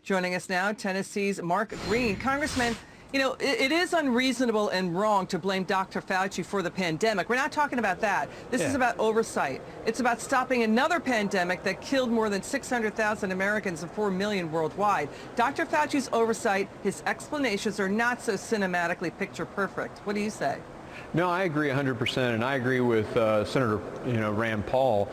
Joining us now, Tennessee's Mark Green. Congressman, you know, it is unreasonable and wrong to blame Dr. Fauci for the pandemic. We're not talking about that. This is about oversight. It's about stopping another pandemic that killed more than 600,000 Americans and 4 million worldwide. Dr. Fauci's oversight, his explanations are not so cinematically picture perfect. What do you say? No, I agree 100%, and I agree with Senator, Rand Paul.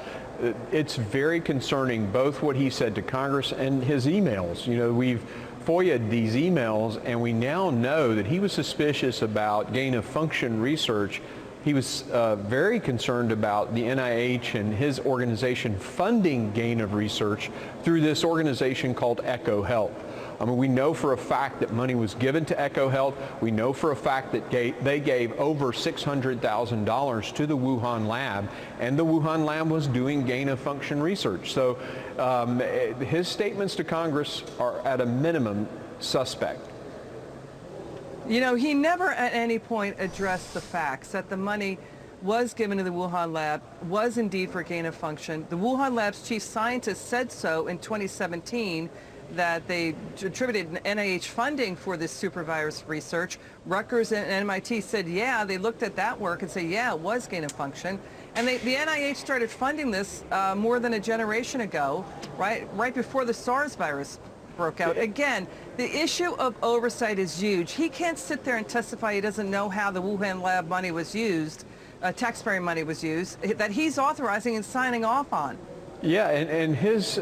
It's very concerning, both what he said to Congress and his emails. We've FOIA'd these emails, and we now know that he was suspicious about gain-of-function research. He was very concerned about the NIH and his organization funding gain of research through this organization called EcoHealth. I mean, we know for a fact that money was given to EcoHealth. We know for a fact that they gave over $600,000 to the Wuhan lab, and the Wuhan lab was doing gain-of-function research. So his statements to Congress are at a minimum suspect. You know, he never at any point addressed the facts that the money was given to the Wuhan lab, was indeed for gain of function. The Wuhan lab's chief scientist said so in 2017, that they attributed NIH funding for this supervirus research. Rutgers and MIT said, yeah, they looked at that work and said, yeah, it was gain of function. And the NIH started funding this more than a generation ago, right before the SARS virus broke out. Again, the issue of oversight is huge. He can't sit there and testify he doesn't know how the Wuhan lab money was used, taxpayer money was used, that he's authorizing and signing off on. Yeah, and his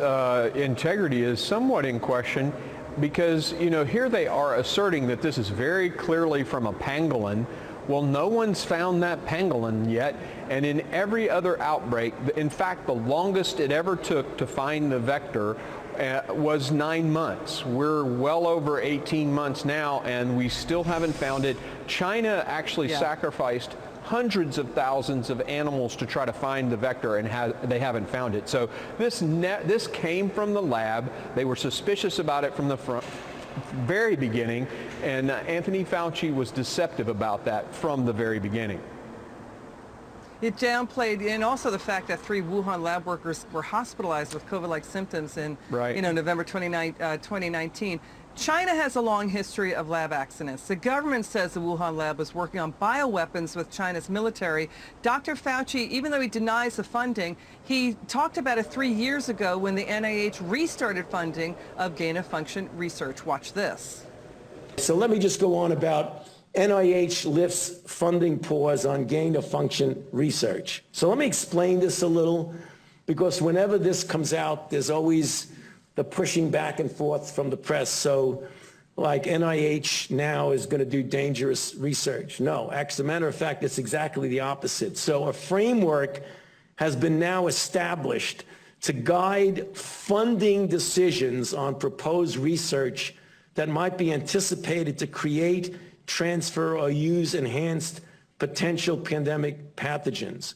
integrity is somewhat in question because, here they are asserting that this is very clearly from a pangolin. Well, no one's found that pangolin yet, and in every other outbreak, in fact, the longest it ever took to find the vector was 9 months. We're well over 18 months now, and we still haven't found it. China actually sacrificed hundreds of thousands of animals to try to find the vector, and they haven't found it. So this came from the lab. They were suspicious about it from the very beginning, and Anthony Fauci was deceptive about that from the very beginning. It downplayed, and also the fact that 3 Wuhan lab workers were hospitalized with COVID-like symptoms in November 2019. China has a long history of lab accidents. The government says the Wuhan lab was working on bioweapons with China's military. Dr. Fauci, even though he denies the funding, he talked about it 3 years ago when the NIH restarted funding of gain-of-function research. Watch this. So let me just go on about NIH lifts funding pause on gain-of-function research. So let me explain this a little, because whenever this comes out, there's always the pushing back and forth from the press. So like NIH now is going to do dangerous research. No, as a matter of fact, it's exactly the opposite. So a framework has been now established to guide funding decisions on proposed research that might be anticipated to create, transfer, or use enhanced potential pandemic pathogens.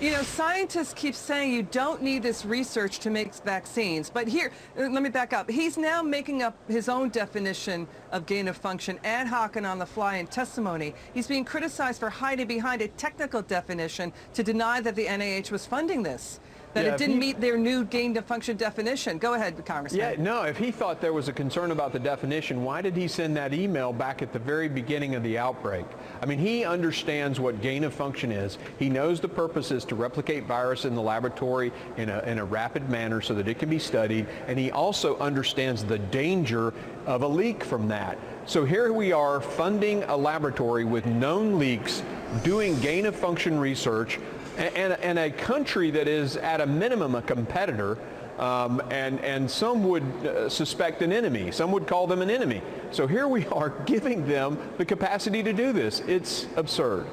You know, scientists keep saying you don't need this research to make vaccines. But here, let me back up. He's now making up his own definition of gain of function, ad hoc and on the fly in testimony. He's being criticized for hiding behind a technical definition to deny that the NIH was funding this, that it didn't meet their new gain of function definition. Go ahead, Congressman. Yeah, no, if he thought there was a concern about the definition, why did he send that email back at the very beginning of the outbreak? I mean, he understands what gain of function is. He knows the purpose is to replicate virus in the laboratory in a rapid manner so that it can be studied, and he also understands the danger of a leak from that. So here we are funding a laboratory with known leaks, doing gain of function research, and a country that is at a minimum a competitor, and some would suspect an enemy. Some would call them an enemy. So here we are giving them the capacity to do this. It's absurd.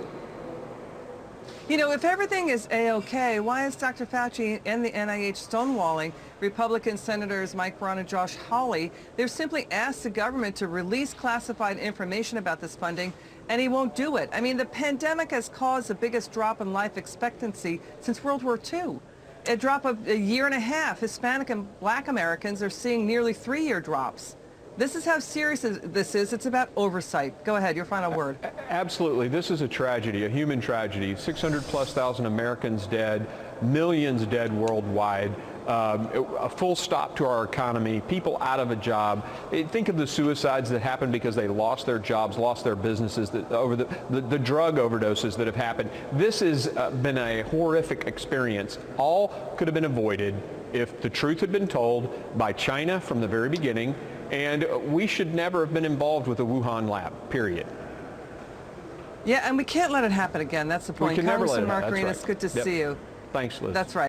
You know, if everything is A-OK, why is Dr. Fauci and the NIH stonewalling Republican Senators Mike Braun and Josh Hawley? They've simply asked the government to release classified information about this funding, and he won't do it. I mean, the pandemic has caused the biggest drop in life expectancy since World War II. A drop of a year and a half. Hispanic and Black Americans are seeing nearly 3-year drops. This is how serious this is. It's about oversight. Go ahead, your final word. Absolutely. This is a tragedy, a human tragedy. 600+ thousand Americans dead, millions dead worldwide. a full stop to our economy, people out of a job. Think of the suicides that happened because they lost their jobs, lost their businesses, over the drug overdoses that have happened. This has been a horrific experience. All could have been avoided if the truth had been told by China from the very beginning, and we should never have been involved with the Wuhan lab, period. Yeah, and we can't let it happen again. That's the point. We can never let Congressman it happen. Mark Green, That's it's right. good to Yep. see you. Thanks, Liz. That's right.